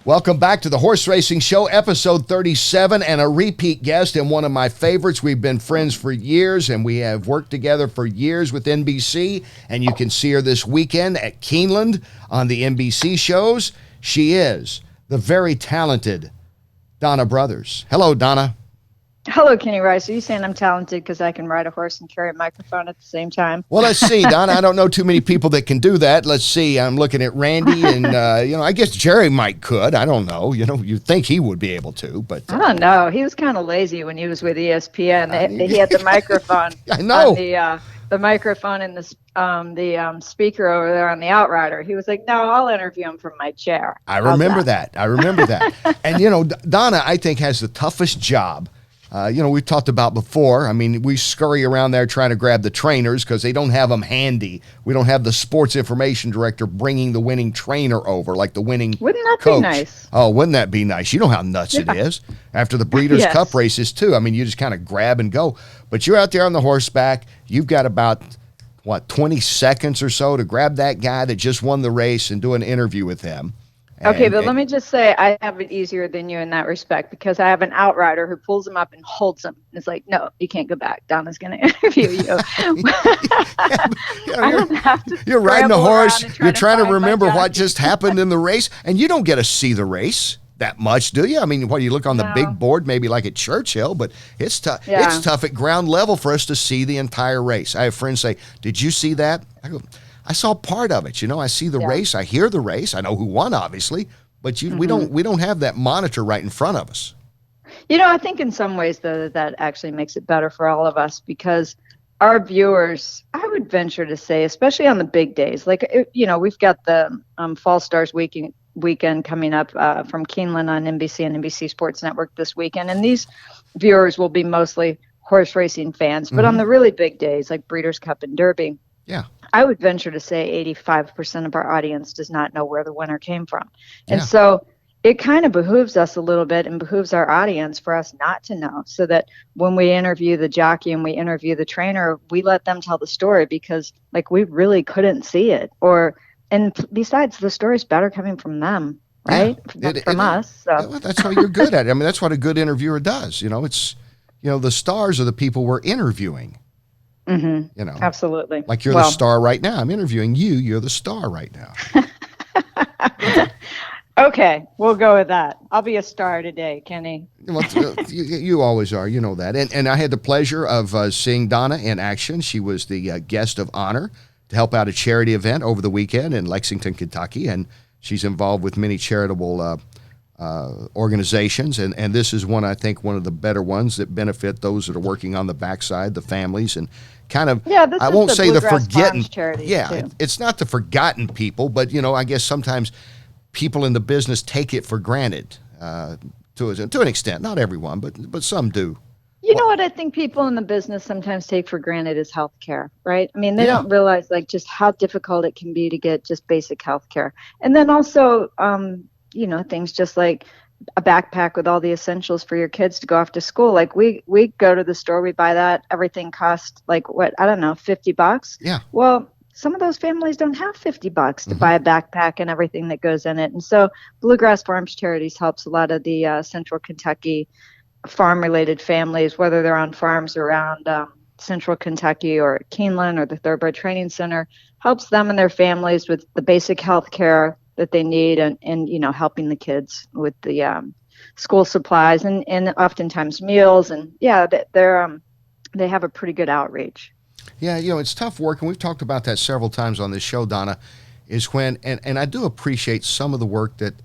Welcome back to the Horse Racing Show, episode 37, and a repeat guest and one of my favorites. We've been friends for years, and we have worked together for years with NBC, and you can see her this weekend at Keeneland on the NBC shows. She is the very talented Donna Brothers. Hello, Donna. Hello, Kenny Rice. Are you saying I'm talented because I can ride a horse and carry a microphone at the same time? Well, let's see, Donna. I don't know too many people that can do that. Let's see. I'm looking at Randy, and I guess Jerry could. I don't know. You'd think he would be able to, but I don't know. He was kind of lazy when he was with ESPN. He had the microphone. I know. On the microphone and the speaker over there on the outrider. He was like, "No, I'll interview him from my chair." I remember that. And Donna, I think, has the toughest job. We've talked about before. I mean, we scurry around there trying to grab the trainers because they don't have them handy. We don't have the sports information director bringing the winning trainer over, like the winning Wouldn't that coach. be nice? Oh, wouldn't that be nice? You know how nuts it is. After the Breeders' Yes. Cup races, too. I mean, you just kind of grab and go. But you're out there on the horseback. You've got about, 20 seconds or so to grab that guy that just won the race and do an interview with him. Okay, but let me just say I have it easier than you in that respect because I have an outrider who pulls him up and holds him. It's like, no, you can't go back. Donna's going to interview you. You're riding a horse. You're trying to remember what just happened in the race, and you don't get to see the race that much, do you? I mean, you look on the big board, maybe like at Churchill, but it's tough. Yeah. It's tough at ground level for us to see the entire race. I have friends say, "Did you see that?" I go, I saw part of it. I see the race. I hear the race. I know who won, obviously, but we don't have that monitor right in front of us. I think in some ways that actually makes it better for all of us because our viewers, I would venture to say, especially on the big days, like we've got the Fall Stars weekend coming up from Keeneland on NBC and NBC Sports Network this weekend, and these viewers will be mostly horse racing fans. But on the really big days, like Breeders' Cup and Derby. Yeah. I would venture to say 85% of our audience does not know where the winner came from. And so it kind of behooves us a little bit and behooves our audience for us not to know so that when we interview the jockey and we interview the trainer, we let them tell the story because we really couldn't see it. And besides, the story's better coming from them, right? From us. So. Yeah, that's how you're good at it. I mean, that's what a good interviewer does. It's, the stars are the people we're interviewing. Mm-hmm. Absolutely. Like you're the star right now. I'm interviewing you. You're the star right now. Okay, we'll go with that. I'll be a star today, Kenny. Well, you always are. You know that. And I had the pleasure of seeing Donna in action. She was the guest of honor to help out a charity event over the weekend in Lexington, Kentucky. And she's involved with many charitable organizations, and this is one of the better ones that benefit those that are working on the backside, the families, and kind of I won't say the forgotten charity. It's not the forgotten people, but I guess sometimes people in the business take it for granted to an extent. Not everyone, but some do. What I think people in the business sometimes take for granted is health care, right? I mean, they don't realize just how difficult it can be to get just basic health care, and then also things just like a backpack with all the essentials for your kids to go off to school. Like we go to the store, we buy that. Everything costs $50. Yeah. Well, some of those families don't have $50 to buy a backpack and everything that goes in it. And so Bluegrass Farms Charities helps a lot of the Central Kentucky farm-related families, whether they're on farms around Central Kentucky or Keeneland or the Thoroughbred Training Center, helps them and their families with the basic health care that they need and helping the kids with the school supplies and oftentimes meals. And they have a pretty good outreach. Yeah, it's tough work, and we've talked about that several times on this show, Donna, is when, and I do appreciate some of the work that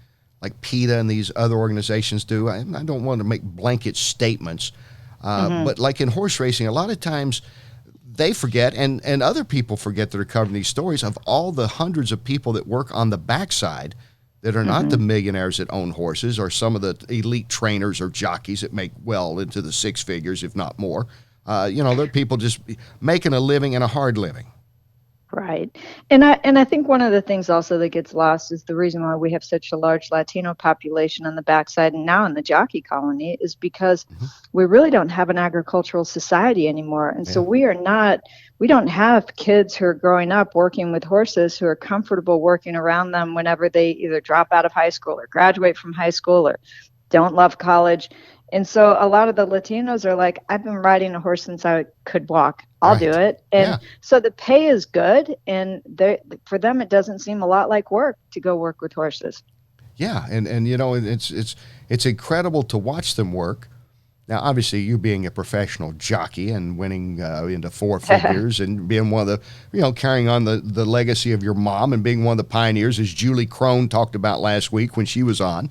like PETA and these other organizations do. I don't want to make blanket statements, but like in horse racing, a lot of times they forget, and other people forget that are covering these stories, of all the hundreds of people that work on the backside that are not the millionaires that own horses or some of the elite trainers or jockeys that make well into the six figures, if not more. They're people just making a living and a hard living. Right. And I think one of the things also that gets lost is the reason why we have such a large Latino population on the backside and now in the jockey colony is because Hmm. we really don't have an agricultural society anymore. And so Yeah. we don't have kids who are growing up working with horses who are comfortable working around them whenever they either drop out of high school or graduate from high school or don't love college. And so a lot of the Latinos are like, I've been riding a horse since I could walk. I'll do Right. it. Yeah. And so the pay is good. And for them, it doesn't seem a lot like work to go work with horses. Yeah. And it's incredible to watch them work. Now, obviously, you being a professional jockey and winning into four figures and being one of the, carrying on the legacy of your mom and being one of the pioneers, as Julie Crone talked about last week when she was on.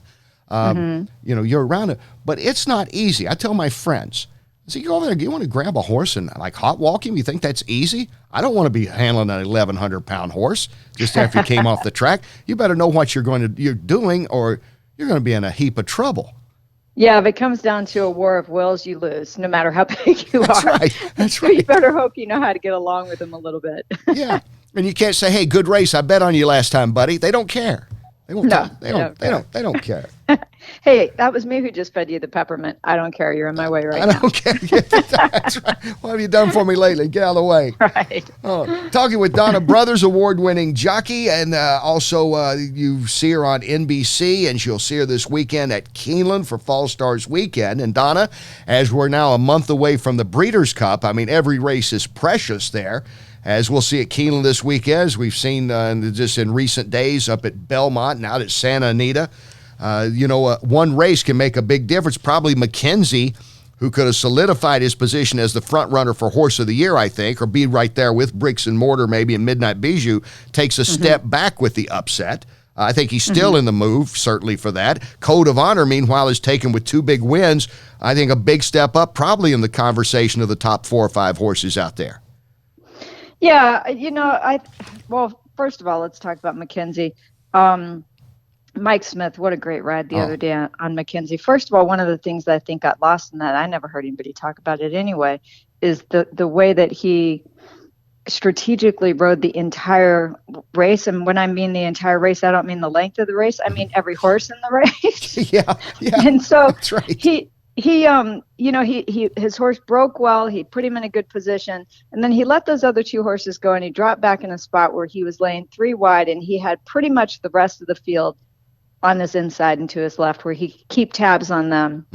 You're around it, but it's not easy. I tell my friends, I say, you go over there, you want to grab a horse and like hot walk him? You think that's easy? I don't want to be handling an 1,100-pound horse just after you came off the track. You better know what you're doing, or you're going to be in a heap of trouble. Yeah, if it comes down to a war of wills, you lose, no matter how big you That's are. right. That's So right. you better hope you know how to get along with them a little bit. Yeah, and you can't say, "Hey, good race. I bet on you last time, buddy." They don't care. They won't. No, They don't. They don't care. Hey, that was me who just fed you the peppermint. I don't care. You're in my way right I now. don't care. Yeah, that's right. What have you done for me lately? Get out of the way. Right. Oh, talking with Donna Brothers, award-winning jockey, and also you see her on NBC, and she'll see her this weekend at Keeneland for Fall Stars Weekend. And Donna, as we're now a month away from the Breeders' Cup, I mean, every race is precious there. As we'll see at Keeneland this weekend, as we've seen just in recent days up at Belmont and out at Santa Anita. One race can make a big difference. Probably Mackenzie, who could have solidified his position as the front runner for Horse of the Year, I think, or be right there with Bricks and Mortar maybe in Midnight Bijou, takes a step back with the upset. I think he's still in the move, certainly for that. Code of Honor, meanwhile, is taken with 2 big wins. I think a big step up, probably in the conversation of the top 4 or 5 horses out there. Yeah, well, first of all, let's talk about Mackenzie. Mike Smith, what a great ride the other day on Mackenzie. First of all, one of the things that I think got lost in that, I never heard anybody talk about it anyway, is the way that he strategically rode the entire race. And when I mean the entire race, I don't mean the length of the race. I mean every horse in the race. Yeah. And so that's right. his horse broke well. He put him in a good position, and then he let those other 2 horses go, and he dropped back in a spot where he was laying 3 wide, and he had pretty much the rest of the field on his inside and to his left, where he could keep tabs on them.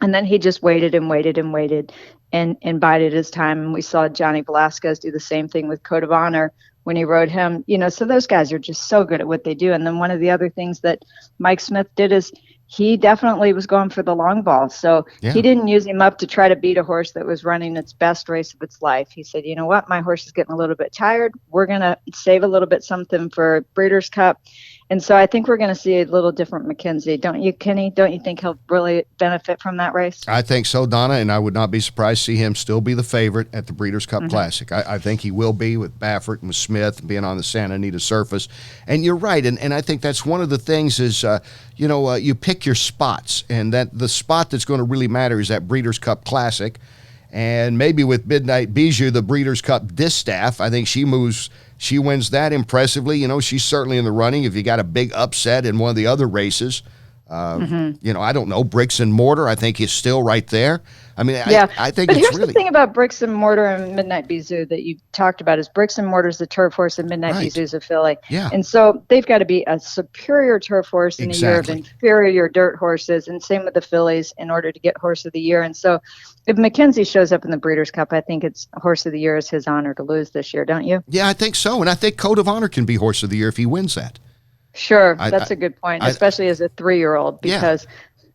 And then he just waited and waited and waited and bided his time. And we saw Johnny Velasquez do the same thing with Code of Honor when he rode him. So those guys are just so good at what they do. And then one of the other things that Mike Smith did is he definitely was going for the long ball. So he didn't use him up to try to beat a horse that was running its best race of its life. He said, you know what, my horse is getting a little bit tired. We're going to save a little bit something for Breeders' Cup. And so I think we're going to see a little different Mackenzie. Don't you, Kenny? Don't you think he'll really benefit from that race? I think so, Donna, and I would not be surprised to see him still be the favorite at the Breeders' Cup Classic. I think he will be with Baffert and with Smith being on the Santa Anita surface. And you're right, and I think that's one of the things is, you pick your spots, and that the spot that's going to really matter is that Breeders' Cup Classic. And maybe with Midnight Bijou, the Breeders' Cup Distaff, I think she wins that impressively. She's certainly in the running. If you got a big upset in one of the other races, I don't know, Bricks and Mortar, I think is still right there. I mean, I think but it's here's really the thing about Bricks and Mortar and Midnight Bijou that you talked about is Bricks and Mortar's the turf horse and Midnight Bijou's a filly. Yeah. And so they've got to be a superior turf horse in a year of inferior dirt horses, and same with the fillies in order to get Horse of the Year. And so if Mackenzie shows up in the Breeders' Cup, I think it's Horse of the Year is his honor to lose this year, don't you? Yeah, I think so. And I think Code of Honor can be Horse of the Year if he wins that. Sure, that's a good point, especially as a 3-year-old, because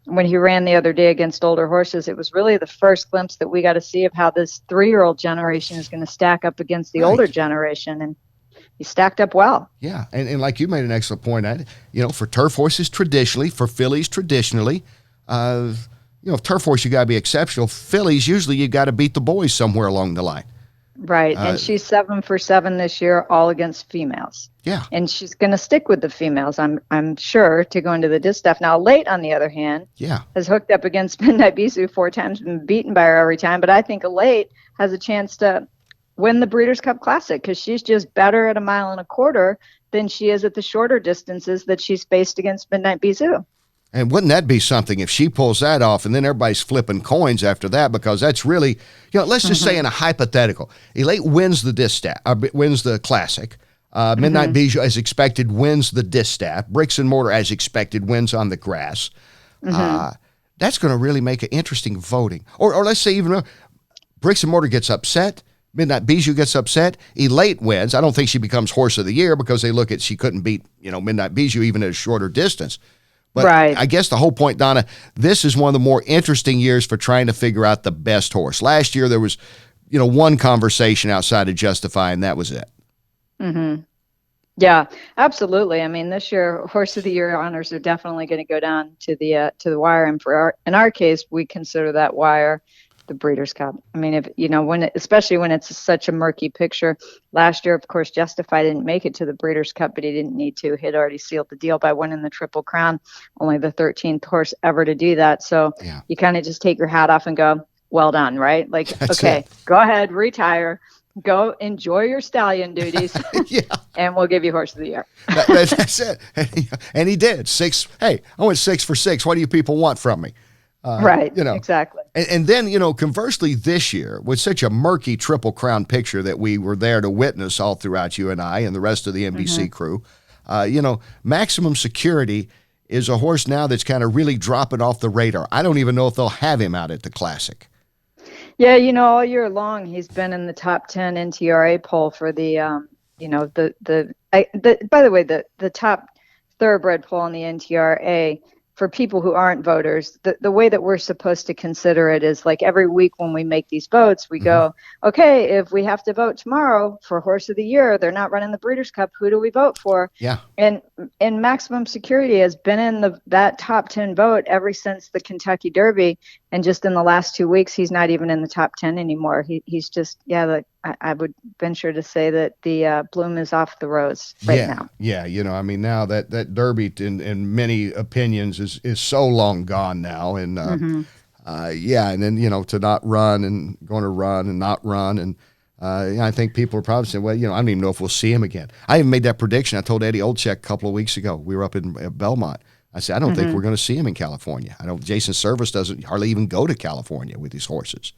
when he ran the other day against older horses, it was really the first glimpse that we got to see of how this 3-year-old generation is going to stack up against the older generation. And he stacked up well. Yeah, and like you made an excellent point at it, for turf horses traditionally, for fillies traditionally, turf horse you got to be exceptional. Fillies, usually you got to beat the boys somewhere along the line. Right, and she's 7 for 7 this year, all against females. Yeah, and she's going to stick with the females, I'm sure, to go into the distaff. Now, Late, on the other hand, has hooked up against Midnight Bijou 4 times, been beaten by her every time. But I think Late has a chance to win the Breeders' Cup Classic because she's just better at a 1.25 miles than she is at the shorter distances that she's faced against Midnight Bisou. And wouldn't that be something if she pulls that off, and then everybody's flipping coins after that, because that's really, let's just say in a hypothetical, Elate wins the distaff, wins the Classic. Midnight Bijou, as expected, wins the distaff. Bricks and Mortar, as expected, wins on the grass. That's going to really make it interesting voting. Or let's say even Bricks and Mortar gets upset. Midnight Bijou gets upset. Elate wins. I don't think she becomes Horse of the Year because they look at she couldn't beat, Midnight Bijou even at a shorter distance. But right. I guess the whole point, Donna, this is one of the more interesting years for trying to figure out the best horse. Last year there was, one conversation outside of Justify, and that was it. Yeah, absolutely. I mean, this year Horse of the Year honors are definitely going to go down to the wire, and in our case, we consider that wire the Breeders' Cup. I mean, if especially when it's such a murky picture. Last year, of course, Justify didn't make it to the Breeders' Cup, but he didn't need to. He'd already sealed the deal by winning the Triple Crown, only the 13th horse ever to do that. So you kind of just take your hat off and go, well done, right? Like, That's okay, it. Go ahead, retire. Go enjoy your stallion duties, and we'll give you Horse of the Year. That's it. And he did. 6. Hey, I went 6 for 6. What do you people want from me? Right, exactly. And then, conversely, this year, with such a murky Triple Crown picture that we were there to witness all throughout, you and I and the rest of the NBC crew, Maximum Security is a horse now that's kind of really dropping off the radar. I don't even know if they'll have him out at the Classic. Yeah, all year long he's been in the top 10 NTRA poll for the, by the way, the top thoroughbred poll in the NTRA. For people who aren't voters, the way that we're supposed to consider it is like every week when we make these votes, we go, okay, if we have to vote tomorrow for Horse of the Year, they're not running the Breeders' Cup, who do we vote for? Yeah. And Maximum Security has been in that top 10 vote ever since the Kentucky Derby. And just in the last 2 weeks, he's not even in the top 10 anymore. He's just, I would venture to say that the bloom is off the rose now. Yeah, now that Derby, in many opinions, is so long gone now. And, and then, to not run and going to run and not run. And I think people are probably saying, well, I don't even know if we'll see him again. I even made that prediction. I told Eddie Olczyk a couple of weeks ago. We were up in Belmont. I said, I don't think we're going to see him in California. Jason Service doesn't hardly even go to California with these horses.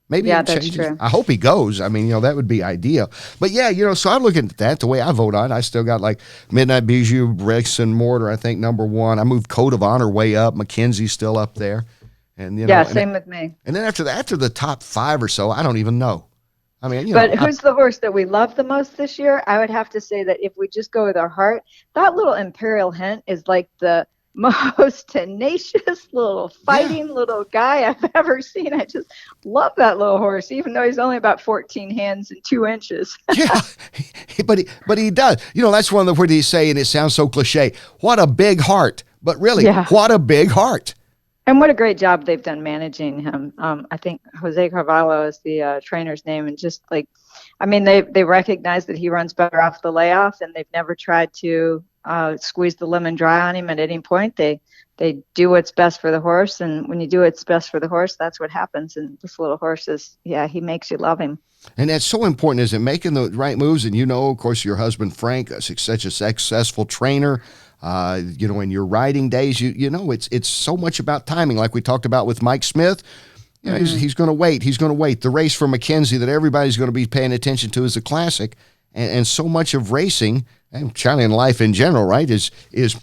Maybe it that's changes. true. I hope he goes. I mean, that would be ideal. But so I'm looking at that. The way I vote on it, I still got like Midnight Bijou, Bricks and Mortar, I think number 1. I moved Code of Honor way up. Mackenzie's still up there. And same with me. And then after the top 5 or so, I don't even know. I mean, but who's the horse that we love the most this year? I would have to say that if we just go with our heart, that little Imperial Hint is like the most tenacious little fighting little guy I've ever seen. I just love that little horse, even though he's only about 14 hands and 2 inches. but he does. That's one of the words he's saying. It sounds so cliche. What a big heart. But really, what a big heart. And what a great job they've done managing him. I think Jose Carvalho is the trainer's name, and just they recognize that he runs better off the layoff, and they've never tried to squeeze the lemon dry on him at any point. They do what's best for the horse, and when you do what's best for the horse, that's what happens. And this little horse he makes you love him. And that's so important, isn't it? Making the right moves. And of course, your husband Frank, such a successful trainer. In your riding days, it's so much about timing, like we talked about with Mike Smith. He's going to wait. He's going to wait. The race for Mackenzie that everybody's going to be paying attention to is the Classic, and so much of racing and China in life in general, right, is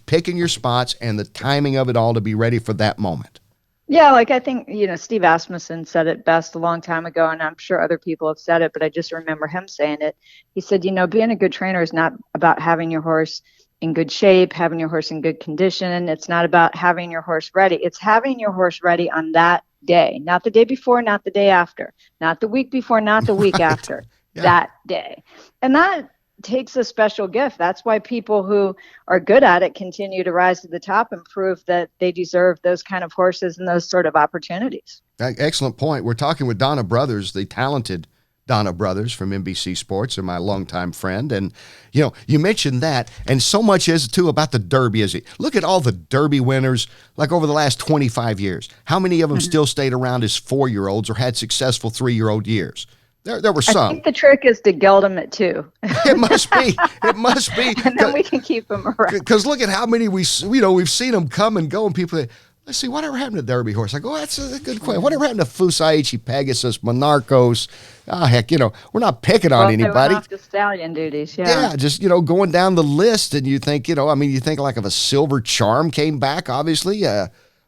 picking your spots and the timing of it all to be ready for that moment. Yeah, I think, Steve Asmussen said it best a long time ago, and I'm sure other people have said it, but I just remember him saying it. He said, being a good trainer is not about having your horse in good shape, having your horse in good condition. It's not about having your horse ready. It's having your horse ready on that day, not the day before, not the day after, not the week before, not the week after, that day. And that takes a special gift. That's why people who are good at it continue to rise to the top and prove that they deserve those kind of horses and those sort of opportunities. Excellent point. We're talking with Donna Brothers, the talented Donna Brothers from NBC Sports, and my longtime friend. And, you mentioned that, and so much is, too, about the Derby, is it? Look at all the Derby winners, over the last 25 years. How many of them still stayed around as 4-year-olds or had successful 3-year-old years? There were I some. think the trick is to geld them at 2. It must be. It must be. And then we can keep them around. Because look at how many we've seen them come and go, and people say, let's see, whatever happened to Derby horse? I go, that's a good question. Whatever happened to Fusaichi, Pegasus, Monarchos? Heck, we're not picking on anybody. They went off to stallion duties, Yeah, just, going down the list, and you think, you think like if a Silver Charm came back, obviously,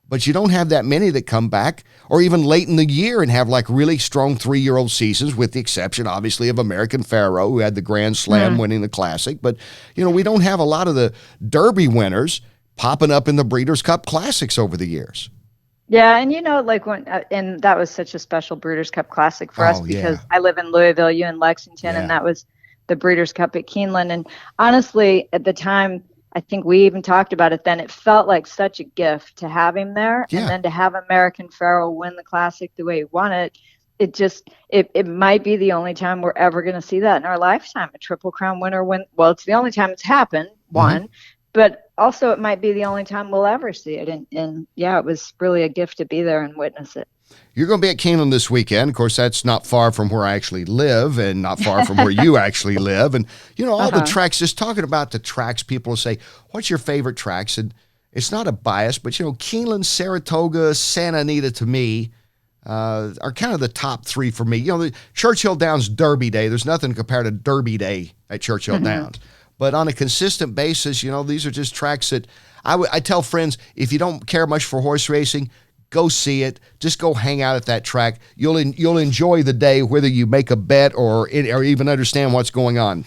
but you don't have that many that come back, or even late in the year and have like really strong 3-year-old seasons, with the exception, obviously, of American Pharoah, who had the Grand Slam winning the Classic. But, we don't have a lot of the Derby winners popping up in the Breeders' Cup Classics over the years. Yeah, and like when, and that was such a special Breeders' Cup Classic for us because I live in Louisville, you in Lexington, and that was the Breeders' Cup at Keeneland. And honestly, at the time, I think we even talked about it then. It felt like such a gift to have him there, and then to have American Pharoah win the Classic the way he won it. It might be the only time we're ever going to see that in our lifetime. A Triple Crown winner win. Well, it's the only time it's happened. One, but also it might be the only time we'll ever see it. And it was really a gift to be there and witness it. You're going to be at Keeneland this weekend. Of course, that's not far from where I actually live and not far from where you actually live. And, all the tracks, just talking about the tracks, people will say, what's your favorite tracks? And it's not a bias, but, Keeneland, Saratoga, Santa Anita to me are kind of the top 3 for me. The Churchill Downs Derby Day, there's nothing compared to Derby Day at Churchill Downs. But on a consistent basis, these are just tracks that I tell friends, if you don't care much for horse racing, go see it. Just go hang out at that track. You'll enjoy the day, whether you make a bet or even understand what's going on.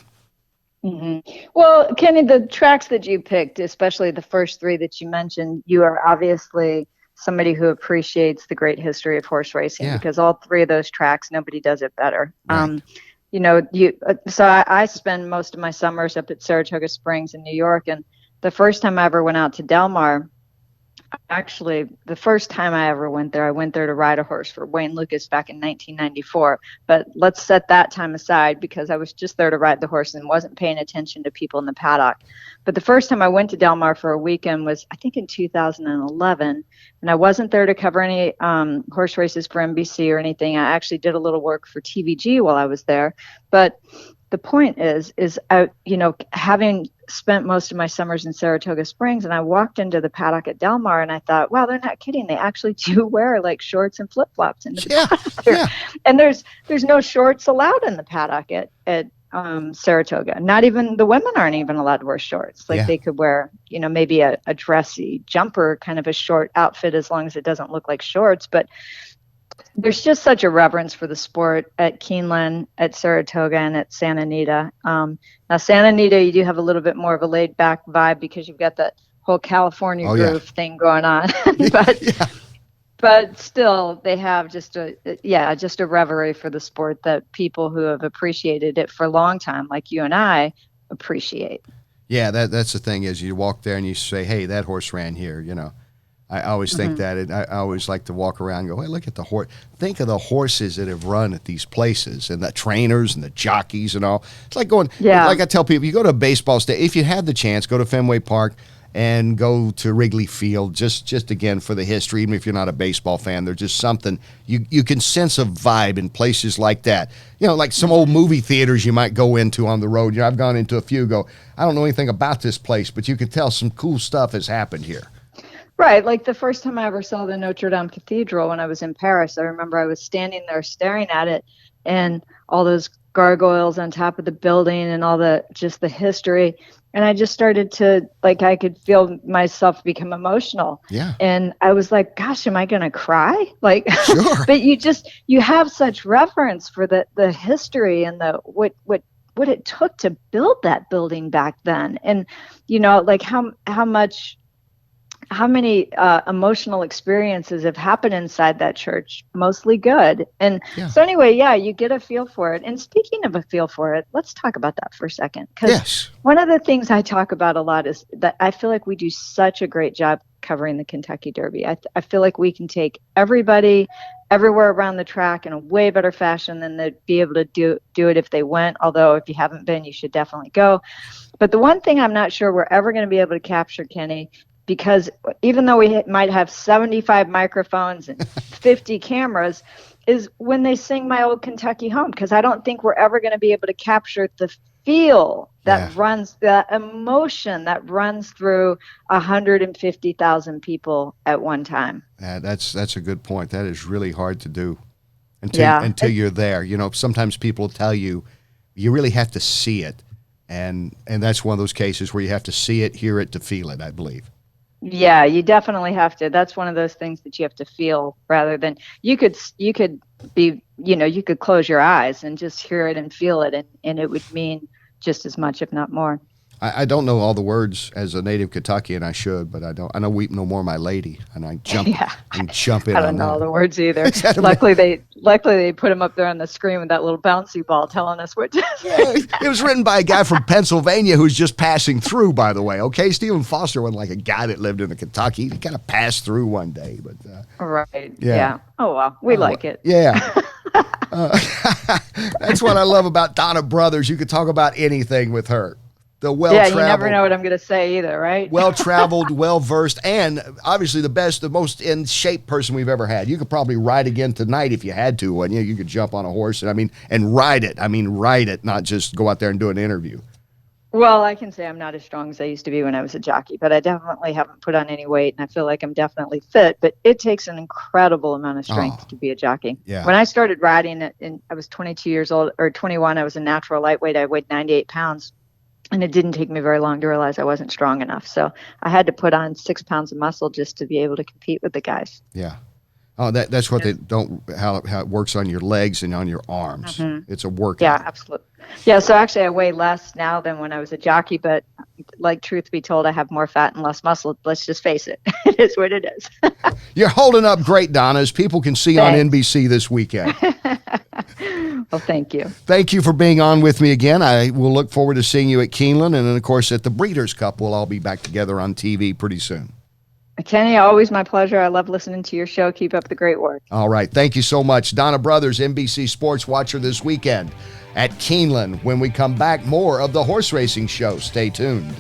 Well, Kenny, the tracks that you picked, especially the first 3 that you mentioned, you are obviously somebody who appreciates the great history of horse racing because all 3 of those tracks, nobody does it better. Right. So I spend most of my summers up at Saratoga Springs in New York, and the first time I ever went out to Del Mar, actually, the first time I ever went there, I went there to ride a horse for Wayne Lucas back in 1994. But let's set that time aside because I was just there to ride the horse and wasn't paying attention to people in the paddock. But the first time I went to Del Mar for a weekend was, I think, in 2011. And I wasn't there to cover any horse races for NBC or anything. I actually did a little work for TVG while I was there. But the point is having spent most of my summers in Saratoga Springs, and I walked into the paddock at Del Mar, and I thought, wow, they're not kidding. They actually do wear like shorts and flip flops in the paddock. Yeah. And there's no shorts allowed in the paddock at Saratoga. Not even the women aren't even allowed to wear shorts. Like they could wear, maybe a dressy jumper, kind of a short outfit, as long as it doesn't look like shorts. But there's just such a reverence for the sport at Keeneland, at Saratoga, and at Santa Anita. Now, Santa Anita, you do have a little bit more of a laid-back vibe because you've got that whole California groove thing going on. But still, they have just a reverie for the sport that people who have appreciated it for a long time, like you and I, appreciate. Yeah, that's the thing is you walk there and you say, hey, that horse ran here, I always think that, and I always like to walk around and go, hey, look at the horse. Think of the horses that have run at these places and the trainers and the jockeys and all. It's like going, like I tell people, you go to a baseball stadium, if you have the chance, go to Fenway Park and go to Wrigley Field, just again for the history, even if you're not a baseball fan, there's just something, you can sense a vibe in places like that. Like some old movie theaters you might go into on the road. I've gone into a few, I don't know anything about this place, but you can tell some cool stuff has happened here. Right. Like the first time I ever saw the Notre Dame Cathedral when I was in Paris, I remember I was standing there staring at it and all those gargoyles on top of the building and all the history. And I just started to, I could feel myself become emotional. Yeah. And I was like, gosh, am I going to cry? Sure. But you have such reverence for the history and what it took to build that building back then. And, how many emotional experiences have happened inside that church, mostly good. And so anyway, you get a feel for it. And speaking of a feel for it, let's talk about that for a second. Because one of the things I talk about a lot is that I feel like we do such a great job covering the Kentucky Derby. I feel like we can take everybody everywhere around the track in a way better fashion than they'd be able to do it if they went. Although if you haven't been, you should definitely go. But the one thing I'm not sure we're ever going to be able to capture, Kenny, because even though we might have 75 microphones and 50 cameras, is when they sing My Old Kentucky Home, because I don't think we're ever going to be able to capture the feel that runs, the emotion that runs through 150,000 people at one time. That's a good point. That is really hard to do until you're there. You know, sometimes people tell you really have to see it, and that's one of those cases where you have to see it, hear it to feel it, I believe. Yeah, you definitely have to. That's one of those things that you have to feel, rather than you could be, you could close your eyes and just hear it and feel it, and it would mean just as much, if not more. I don't know all the words as a native Kentuckian. I should, but I don't. I know "Weep No More, My Lady," and I jump in. I don't know all the words either. Luckily they put them up there on the screen with that little bouncy ball telling us what. It was written by a guy from Pennsylvania who's just passing through. By the way, okay, Stephen Foster wasn't like a guy that lived in Kentucky. He kind of passed through one day, but right. Yeah. Oh well, we like it. Yeah. That's what I love about Donna Brothers. You could talk about anything with her. Yeah, you never know what I'm going to say either, right? Well-traveled, well-versed, and obviously the most in-shape person we've ever had. You could probably ride again tonight if you had to, wouldn't you? You could jump on a horse and ride it. I mean, ride it, not just go out there and do an interview. Well, I can say I'm not as strong as I used to be when I was a jockey, but I definitely haven't put on any weight, and I feel like I'm definitely fit, but it takes an incredible amount of strength to be a jockey. Yeah. When I started riding, and I was 22 years old, or 21, I was a natural lightweight. I weighed 98 pounds. And it didn't take me very long to realize I wasn't strong enough. So I had to put on 6 pounds of muscle just to be able to compete with the guys. Yeah. Oh, that's what they don't, how it works on your legs and on your arms. Mm-hmm. It's a workout. Yeah, absolutely. Yeah, so actually I weigh less now than when I was a jockey, but like truth be told, I have more fat and less muscle. Let's just face it. It is what it is. You're holding up great, Donna, as people can see on NBC this weekend. Well, thank you. Thank you for being on with me again. I will look forward to seeing you at Keeneland, and then, of course, at the Breeders' Cup. We'll all be back together on TV pretty soon. Kenny, always my pleasure. I love listening to your show. Keep up the great work. All right. Thank you so much. Donna Brothers, NBC Sports Watcher this weekend at Keeneland. When we come back, more of the horse racing show. Stay tuned.